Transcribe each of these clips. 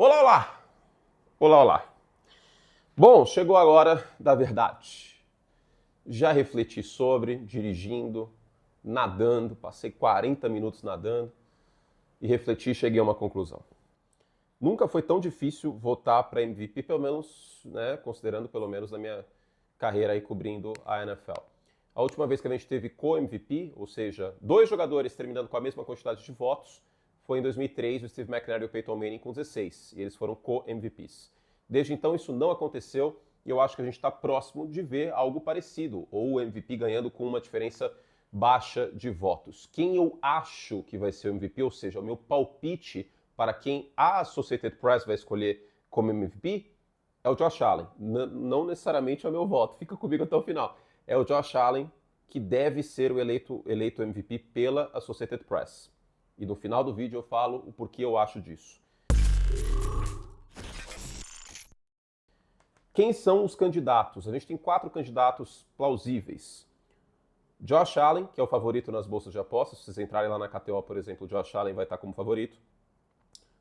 Olá, olá! Olá, olá! Bom, chegou a hora da verdade. Já refleti sobre, dirigindo, nadando, passei 40 minutos nadando e refleti e cheguei a uma conclusão. Nunca foi tão difícil votar para MVP, pelo menos, né, considerando pelo menos a minha carreira aí cobrindo a NFL. A última vez que a gente teve co-MVP, ou seja, dois jogadores terminando com a mesma quantidade de votos, foi em 2003, o Steve McNair e o Peyton Manning com 16, e eles foram co-MVPs. Desde então isso não aconteceu, e eu acho que a gente está próximo de ver algo parecido, ou o MVP ganhando com uma diferença baixa de votos. Quem eu acho que vai ser o MVP, ou seja, o meu palpite para quem a Associated Press vai escolher como MVP, é o Josh Allen. Não necessariamente é o meu voto, fica comigo até o final. É o Josh Allen que deve ser o eleito MVP pela Associated Press. E no final do vídeo eu falo o porquê eu acho disso. Quem são os candidatos? A gente tem 4 candidatos plausíveis. Josh Allen, que é o favorito nas bolsas de apostas. Se vocês entrarem lá na KTO, por exemplo, o Josh Allen vai estar como favorito.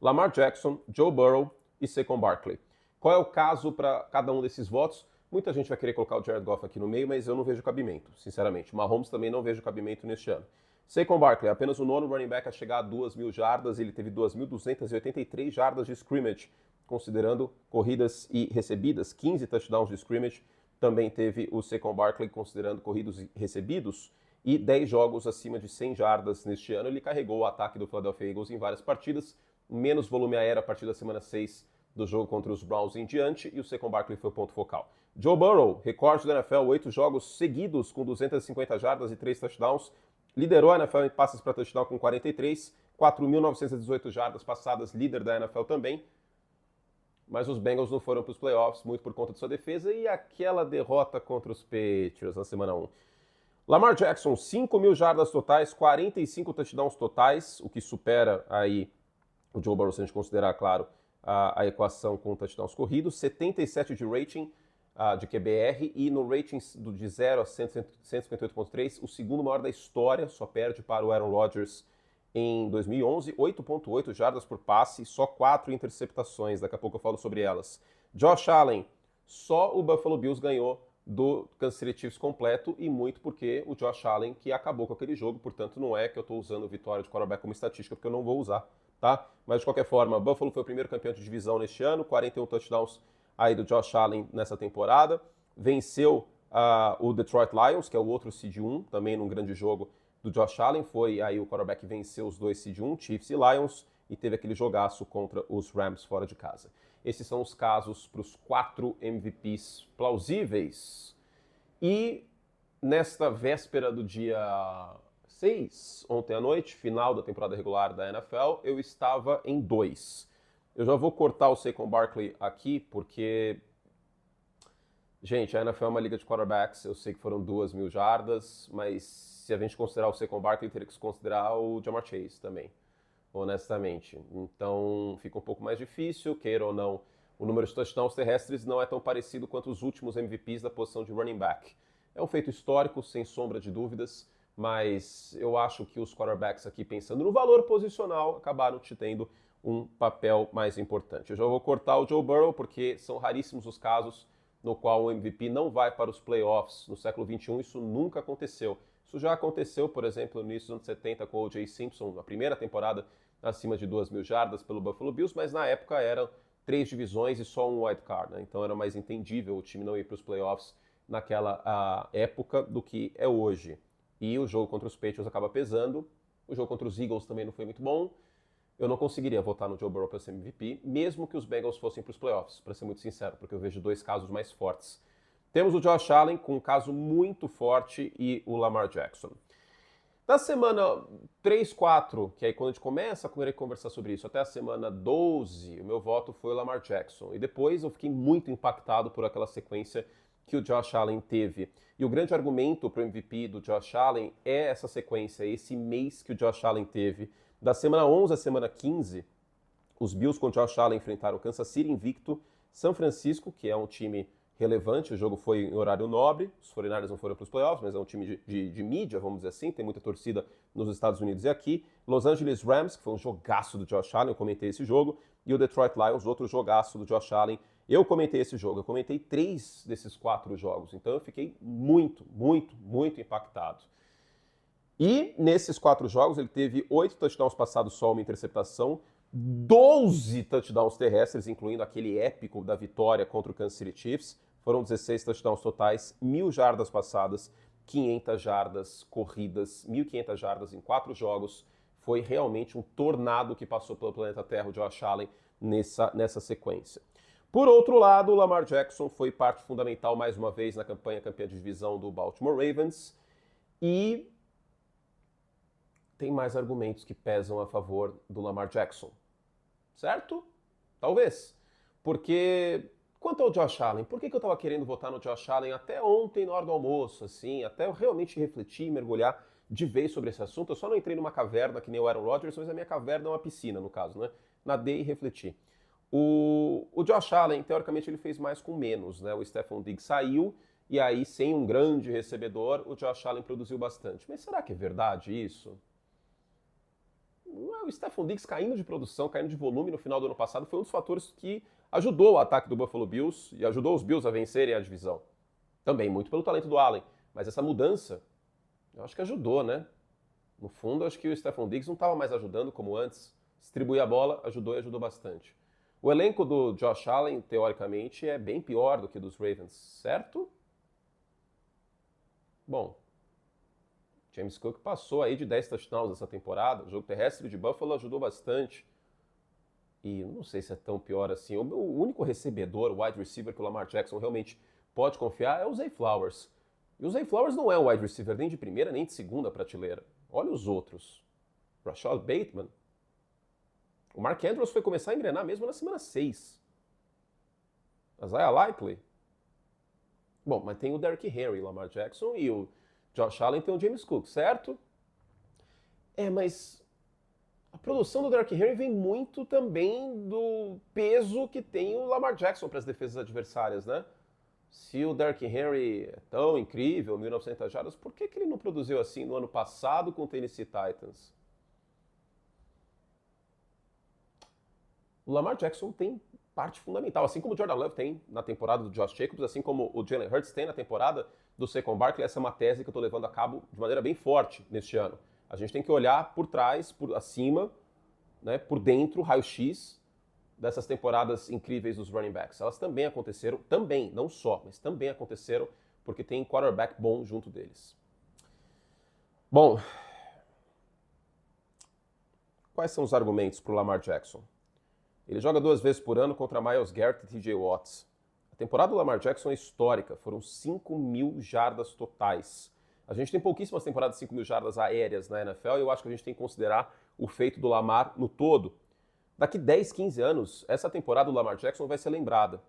Lamar Jackson, Joe Burrow e Saquon Barkley. Qual é o caso para cada um desses votos? Muita gente vai querer colocar o Jared Goff aqui no meio, mas eu não vejo cabimento, sinceramente. Mahomes também não vejo cabimento neste ano. Saquon Barkley, apenas o nono running back a chegar a 2.000 jardas, ele teve 2.283 jardas de scrimmage, considerando corridas e recebidas, 15 touchdowns de scrimmage, também teve o Saquon Barkley, considerando corridos e recebidos, e 10 jogos acima de 100 jardas neste ano. Ele carregou o ataque do Philadelphia Eagles em várias partidas, menos volume aéreo a partir da semana 6 do jogo contra os Browns em diante, e o Saquon Barkley foi o ponto focal. Joe Burrow, recorde da NFL, 8 jogos seguidos com 250 jardas e 3 touchdowns, liderou a NFL em passes para touchdown com 43, 4.918 jardas passadas, líder da NFL também, mas os Bengals não foram para os playoffs, muito por conta de sua defesa e aquela derrota contra os Patriots na semana 1. Lamar Jackson, 5.000 jardas totais, 45 touchdowns totais, o que supera aí o Joe Burrow, se a gente considerar, claro, a equação com touchdowns corridos, 77 de rating de QBR e no rating de 0 a 158.3, o segundo maior da história, só perde para o Aaron Rodgers em 2011, 8.8 jardas por passe, só 4 interceptações, daqui a pouco eu falo sobre elas. Josh Allen, só o Buffalo Bills ganhou do Kansas City Chiefs completo e muito porque o Josh Allen que acabou com aquele jogo, portanto não é que eu estou usando vitória de quarterback como estatística, porque eu não vou usar, tá? Mas de qualquer forma, Buffalo foi o primeiro campeão de divisão neste ano, 41 touchdowns aí do Josh Allen nessa temporada, venceu o Detroit Lions, que é o outro seed 1, também num grande jogo do Josh Allen, foi aí o quarterback que venceu os dois seed 1, Chiefs e Lions, e teve aquele jogaço contra os Rams fora de casa. Esses são os casos para os 4 MVPs plausíveis. E nesta véspera do dia 6, ontem à noite, final da temporada regular da NFL, eu estava em 2. Eu já vou cortar o Saquon Barkley aqui, porque, gente, a NFL é uma liga de quarterbacks, eu sei que foram 2.000 jardas, mas se a gente considerar o Saquon Barkley, teria que considerar o Ja'Marr Chase também, honestamente. Então fica um pouco mais difícil, queira ou não, o número de touchdowns terrestres não é tão parecido quanto os últimos MVPs da posição de running back. É um feito histórico, sem sombra de dúvidas, mas eu acho que os quarterbacks aqui, pensando no valor posicional, acabaram te tendo um papel mais importante. Eu já vou cortar o Joe Burrow, porque são raríssimos os casos no qual o MVP não vai para os playoffs. No século XXI isso nunca aconteceu. Isso já aconteceu, por exemplo, no início dos anos 70 com o O.J. Simpson, na primeira temporada acima de 2.000 jardas pelo Buffalo Bills, mas na época eram 3 divisões e só um wild card, né? Então era mais entendível o time não ir para os playoffs naquela época do que é hoje. E o jogo contra os Patriots acaba pesando, o jogo contra os Eagles também não foi muito bom. Eu não conseguiria votar no Joe Burrow para ser MVP, mesmo que os Bengals fossem para os playoffs, para ser muito sincero, porque eu vejo 2 casos mais fortes. Temos o Josh Allen com um caso muito forte e o Lamar Jackson. Da semana 3, 4, que é aí quando a gente começa a querer conversar sobre isso, até a semana 12, o meu voto foi o Lamar Jackson. E depois eu fiquei muito impactado por aquela sequência que o Josh Allen teve. E o grande argumento para o MVP do Josh Allen é essa sequência, esse mês que o Josh Allen teve. Da semana 11 à semana 15, os Bills com o Josh Allen enfrentaram Kansas City invicto, São Francisco, que é um time relevante, o jogo foi em horário nobre, os 49ers não foram para os playoffs, mas é um time de mídia, vamos dizer assim, tem muita torcida nos Estados Unidos e aqui. Los Angeles Rams, que foi um jogaço do Josh Allen, eu comentei esse jogo, e o Detroit Lions, outro jogaço do Josh Allen, eu comentei esse jogo, eu comentei 3 desses 4 jogos, então eu fiquei muito, muito, muito impactado. E nesses 4 jogos ele teve 8 touchdowns passados, só uma interceptação, 12 touchdowns terrestres, incluindo aquele épico da vitória contra o Kansas City Chiefs. Foram 16 touchdowns totais, 1.000 jardas passadas, 500 jardas corridas, 1.500 jardas em 4 jogos. Foi realmente um tornado que passou pelo planeta Terra, o Josh Allen, nessa sequência. Por outro lado, o Lamar Jackson foi parte fundamental mais uma vez na campanha campeã de divisão do Baltimore Ravens e tem mais argumentos que pesam a favor do Lamar Jackson. Certo? Talvez. Porque, quanto ao Josh Allen, por que eu estava querendo votar no Josh Allen até ontem na hora do almoço, assim, até eu realmente refletir e mergulhar de vez sobre esse assunto? Eu só não entrei numa caverna que nem o Aaron Rodgers, mas a minha caverna é uma piscina, no caso, né? Nadei e refleti. O Josh Allen, teoricamente, ele fez mais com menos, né? O Stefon Diggs saiu e aí, sem um grande recebedor, o Josh Allen produziu bastante. Mas será que é verdade isso? O Stefon Diggs caindo de produção, caindo de volume no final do ano passado foi um dos fatores que ajudou o ataque do Buffalo Bills e ajudou os Bills a vencerem a divisão. Também muito pelo talento do Allen, mas essa mudança, eu acho que ajudou, né? No fundo, eu acho que o Stefon Diggs não estava mais ajudando como antes. Distribuir a bola ajudou e ajudou bastante. O elenco do Josh Allen, teoricamente, é bem pior do que o dos Ravens, certo? Bom, James Cook passou aí de 10 touchdowns essa temporada. O jogo terrestre de Buffalo ajudou bastante. E não sei se é tão pior assim. O único recebedor, wide receiver que o Lamar Jackson realmente pode confiar é o Zay Flowers. E o Zay Flowers não é um wide receiver nem de primeira nem de segunda prateleira. Olha os outros. Rashad Bateman. O Mark Andrews foi começar a engrenar mesmo na semana 6. Isaiah Likely. Bom, mas tem o Derrick Henry, Lamar Jackson e o Josh Allen tem o James Cook, certo? Mas a produção do Derrick Henry vem muito também do peso que tem o Lamar Jackson para as defesas adversárias, né? Se o Derrick Henry é tão incrível, 1.900 jardas, por que ele não produziu assim no ano passado com o Tennessee Titans? O Lamar Jackson tem parte fundamental, assim como o Jordan Love tem na temporada do Josh Jacobs, assim como o Jalen Hurts tem na temporada do Saquon Barkley. Essa é uma tese que eu estou levando a cabo de maneira bem forte neste ano. A gente tem que olhar por trás, por acima, né, por dentro, raio-x dessas temporadas incríveis dos running backs. Elas também aconteceram, também, não só, mas também aconteceram porque tem quarterback bom junto deles. Bom, quais são os argumentos para o Lamar Jackson? Ele joga 2 vezes por ano contra Myles Garrett e TJ Watts. A temporada do Lamar Jackson é histórica, foram 5.000 jardas totais. A gente tem pouquíssimas temporadas de 5.000 jardas aéreas na NFL e eu acho que a gente tem que considerar o feito do Lamar no todo. Daqui 10, 15 anos, essa temporada do Lamar Jackson vai ser lembrada.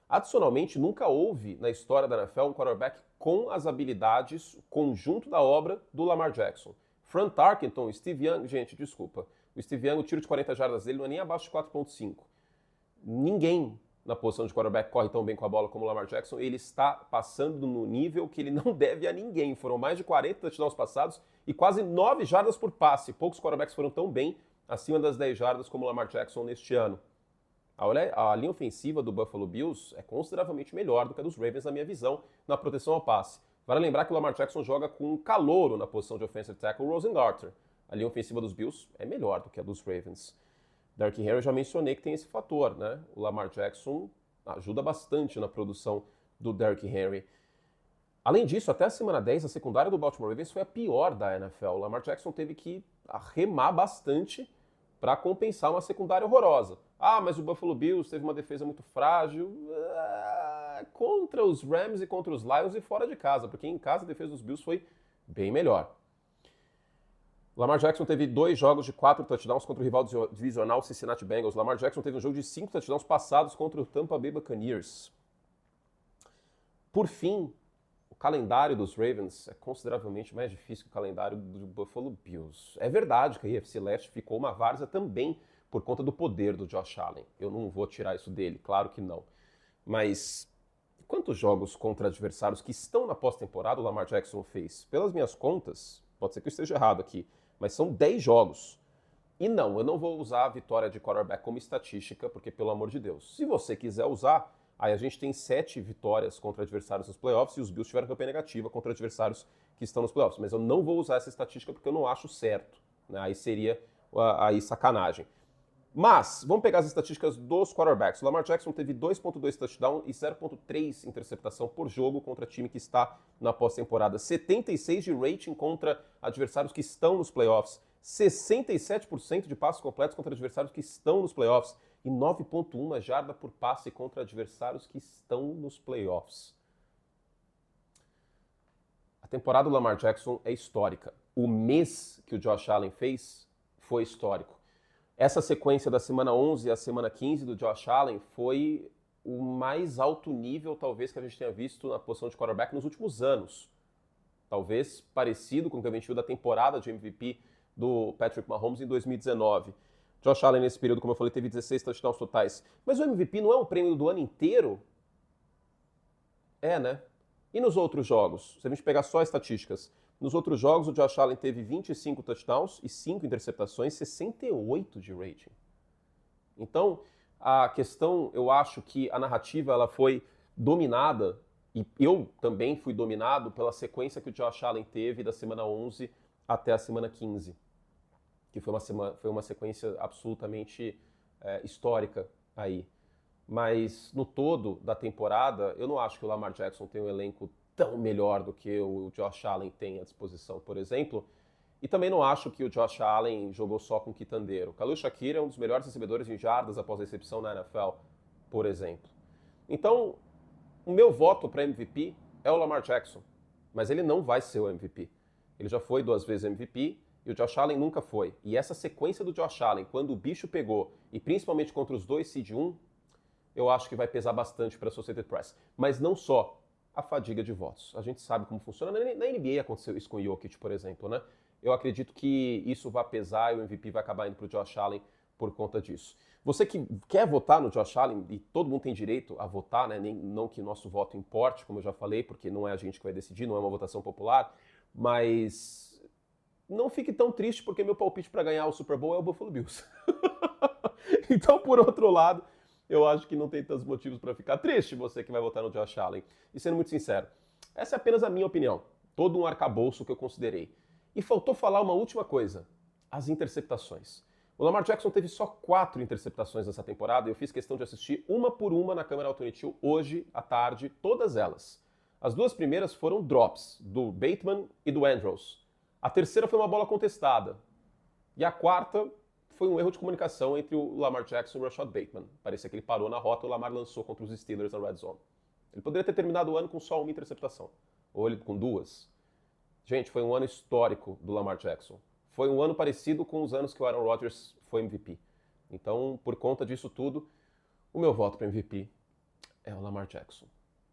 Adicionalmente, nunca houve na história da NFL um quarterback com as habilidades, o conjunto da obra do Lamar Jackson. Frank Tarkenton, Steve Young, gente, desculpa. O Steve Young, o tiro de 40 jardas dele não é nem abaixo de 4.5. Ninguém na posição de quarterback corre tão bem com a bola como o Lamar Jackson. Ele está passando no nível que ele não deve a ninguém. Foram mais de 40 touchdowns passados e quase 9 jardas por passe. Poucos quarterbacks foram tão bem acima das 10 jardas como o Lamar Jackson neste ano. A linha ofensiva do Buffalo Bills é consideravelmente melhor do que a dos Ravens, na minha visão, na proteção ao passe. Vale lembrar que o Lamar Jackson joga com um calouro na posição de offensive tackle, o Rosengarter. A linha ofensiva dos Bills é melhor do que a dos Ravens. Derrick Henry, eu já mencionei que tem esse fator, né? O Lamar Jackson ajuda bastante na produção do Derrick Henry. Além disso, até a semana 10, a secundária do Baltimore Ravens foi a pior da NFL. O Lamar Jackson teve que remar bastante para compensar uma secundária horrorosa. Mas o Buffalo Bills teve uma defesa muito frágil contra os Rams e contra os Lions e fora de casa, porque em casa a defesa dos Bills foi bem melhor. Lamar Jackson teve 2 jogos de 4 touchdowns contra o rival divisional Cincinnati Bengals. Lamar Jackson teve um jogo de 5 touchdowns passados contra o Tampa Bay Buccaneers. Por fim, o calendário dos Ravens é consideravelmente mais difícil que o calendário do Buffalo Bills. É verdade que a AFC Leste ficou uma várzea também por conta do poder do Josh Allen. Eu não vou tirar isso dele, claro que não. Mas quantos jogos contra adversários que estão na pós-temporada o Lamar Jackson fez? Pelas minhas contas, pode ser que eu esteja errado aqui, mas são 10 jogos. E não, eu não vou usar a vitória de quarterback como estatística, porque, pelo amor de Deus, se você quiser usar, aí a gente tem 7 vitórias contra adversários nos playoffs e os Bills tiveram campanha negativa contra adversários que estão nos playoffs. Mas eu não vou usar essa estatística porque eu não acho certo, né? Aí seria sacanagem. Mas, vamos pegar as estatísticas dos quarterbacks. O Lamar Jackson teve 2.2 touchdown e 0.3 interceptação por jogo contra time que está na pós-temporada. 76 de rating contra adversários que estão nos playoffs. 67% de passos completos contra adversários que estão nos playoffs. E 9.1 jarda por passe contra adversários que estão nos playoffs. A temporada do Lamar Jackson é histórica. O mês que o Josh Allen fez foi histórico. Essa sequência da semana 11 à semana 15 do Josh Allen foi o mais alto nível, talvez, que a gente tenha visto na posição de quarterback nos últimos anos. Talvez parecido com o que a gente viu da temporada de MVP do Patrick Mahomes em 2019. Josh Allen, nesse período, como eu falei, teve 16 touchdowns totais. Mas o MVP não é um prêmio do ano inteiro? É, né? E nos outros jogos? Se a gente pegar só estatísticas, nos outros jogos o Josh Allen teve 25 touchdowns e 5 interceptações, 68 de rating. Então, a questão, eu acho que a narrativa ela foi dominada, e eu também fui dominado pela sequência que o Josh Allen teve da semana 11 até a semana 15, que foi uma sequência absolutamente histórica aí. Mas no todo da temporada, eu não acho que o Lamar Jackson tem um elenco tão melhor do que o Josh Allen tem à disposição, por exemplo. E também não acho que o Josh Allen jogou só com quitandeiro. Khalil Shakir é um dos melhores recebedores de jardas após a recepção na NFL, por exemplo. Então, o meu voto para MVP é o Lamar Jackson, mas ele não vai ser o MVP. Ele já foi 2 vezes MVP e o Josh Allen nunca foi. E essa sequência do Josh Allen, quando o bicho pegou, e principalmente contra os 2 seed 1, eu acho que vai pesar bastante para a Associated Press. Mas não só a fadiga de votos. A gente sabe como funciona. Na NBA aconteceu isso com o Jokic, por exemplo, né? Eu acredito que isso vai pesar e o MVP vai acabar indo para o Josh Allen por conta disso. Você que quer votar no Josh Allen, e todo mundo tem direito a votar, né? Não que o nosso voto importe, como eu já falei, porque não é a gente que vai decidir, não é uma votação popular, mas não fique tão triste porque meu palpite para ganhar o Super Bowl é o Buffalo Bills. Então, por outro lado, eu acho que não tem tantos motivos para ficar triste você que vai votar no Josh Allen. E sendo muito sincero, essa é apenas a minha opinião. Todo um arcabouço que eu considerei. E faltou falar uma última coisa. As interceptações. O Lamar Jackson teve só 4 interceptações nessa temporada e eu fiz questão de assistir uma por uma na câmera Alternate hoje à tarde, todas elas. As 2 primeiras foram drops, do Bateman e do Andrews. A terceira foi uma bola contestada. E a quarta foi um erro de comunicação entre o Lamar Jackson e o Rashad Bateman. Parecia que ele parou na rota e o Lamar lançou contra os Steelers na Red Zone. Ele poderia ter terminado o ano com só uma interceptação. Ou ele com 2. Gente, foi um ano histórico do Lamar Jackson. Foi um ano parecido com os anos que o Aaron Rodgers foi MVP. Então, por conta disso tudo, o meu voto para MVP é o Lamar Jackson.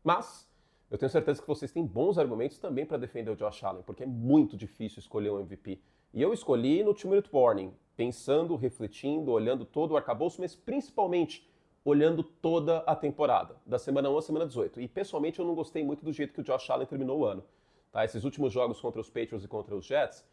Mas eu tenho certeza que vocês têm bons argumentos também para defender o Josh Allen, porque é muito difícil escolher um MVP. E eu escolhi no 2-minute warning, pensando, refletindo, olhando todo o arcabouço, mas principalmente olhando toda a temporada, da semana 1 à semana 18. E pessoalmente eu não gostei muito do jeito que o Josh Allen terminou o ano. Tá? Esses últimos jogos contra os Patriots e contra os Jets,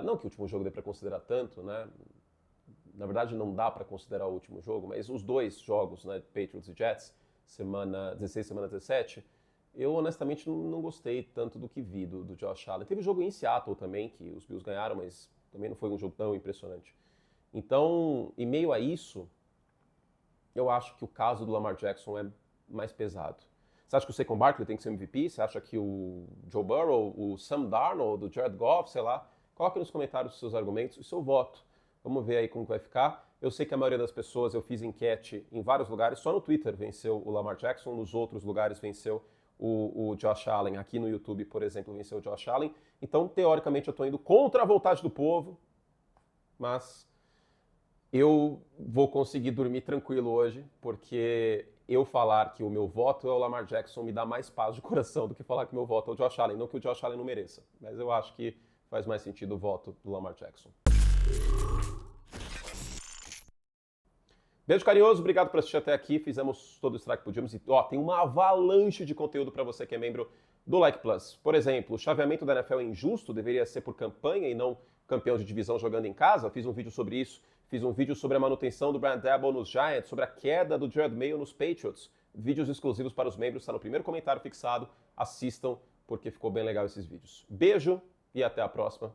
não que o último jogo dê para considerar tanto, né? Na verdade não dá para considerar o último jogo, mas os 2 jogos, né, Patriots e Jets, semana 16 e semana 17, eu honestamente não gostei tanto do que vi do Josh Allen. Teve jogo em Seattle também, que os Bills ganharam, mas também não foi um jogo tão impressionante. Então, em meio a isso, eu acho que o caso do Lamar Jackson é mais pesado. Você acha que o Saquon Barkley tem que ser MVP? Você acha que o Joe Burrow, o Sam Darnold, o Jared Goff, sei lá? Coloque nos comentários os seus argumentos e o seu voto. Vamos ver aí como vai ficar. Eu sei que a maioria das pessoas, eu fiz enquete em vários lugares, só no Twitter venceu o Lamar Jackson, nos outros lugares venceu o Josh Allen. Aqui no YouTube, por exemplo, venceu o Josh Allen. Então, teoricamente, eu estou indo contra a vontade do povo, mas eu vou conseguir dormir tranquilo hoje, porque eu falar que o meu voto é o Lamar Jackson me dá mais paz de coração do que falar que o meu voto é o Josh Allen. Não que o Josh Allen não mereça, mas eu acho que faz mais sentido o voto do Lamar Jackson. Beijo carinhoso, obrigado por assistir até aqui. Fizemos todo o estrago que podíamos. E tem uma avalanche de conteúdo para você que é membro do Like Plus. Por exemplo, o chaveamento da NFL é injusto, deveria ser por campanha e não campeão de divisão jogando em casa. Fiz um vídeo sobre isso. Fiz um vídeo sobre a manutenção do Brian Daboll nos Giants, sobre a queda do Gerard Mayo nos Patriots. Vídeos exclusivos para os membros, está no primeiro comentário fixado. Assistam, porque ficou bem legal esses vídeos. Beijo e até a próxima.